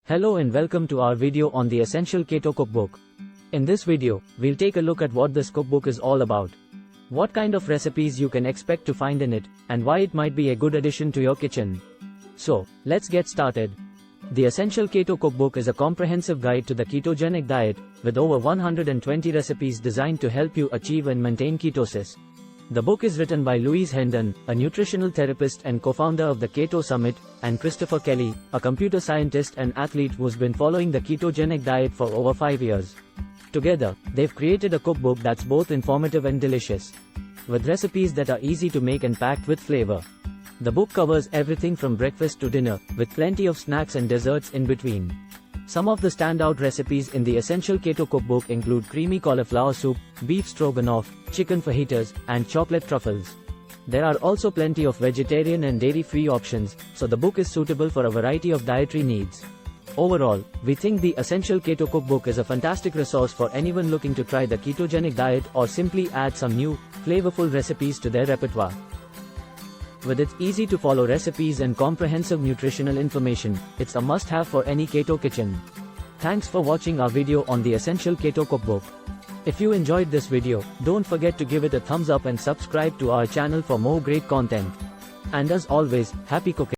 Hello and welcome to our video on the Essential Keto Cookbook. In this video, we'll take a look at what this cookbook is all about, what kind of recipes you can expect to find in it, and why it might be a good addition to your kitchen. So, let's get started. The Essential Keto Cookbook is a comprehensive guide to the ketogenic diet, with over 120 recipes designed to help you achieve and maintain ketosis. The book is written by Louise Hendon, a nutritional therapist and co-founder of the Keto Summit, and Christopher Kelly, a computer scientist and athlete who's been following the ketogenic diet for over 5 years. Together, they've created a cookbook that's both informative and delicious, with recipes that are easy to make and packed with flavor. The book covers everything from breakfast to dinner, with plenty of snacks and desserts in between. Some of the standout recipes in the Essential Keto Cookbook include creamy cauliflower soup, beef stroganoff, chicken fajitas, and chocolate truffles. There are also plenty of vegetarian and dairy-free options, so the book is suitable for a variety of dietary needs. Overall, we think the Essential Keto Cookbook is a fantastic resource for anyone looking to try the ketogenic diet or simply add some new, flavorful recipes to their repertoire. With its easy-to-follow recipes and comprehensive nutritional information, it's a must-have for any keto kitchen. Thanks for watching our video on the Essential Keto Cookbook. If you enjoyed this video, don't forget to give it a thumbs up and subscribe to our channel for more great content. And as always, happy cooking!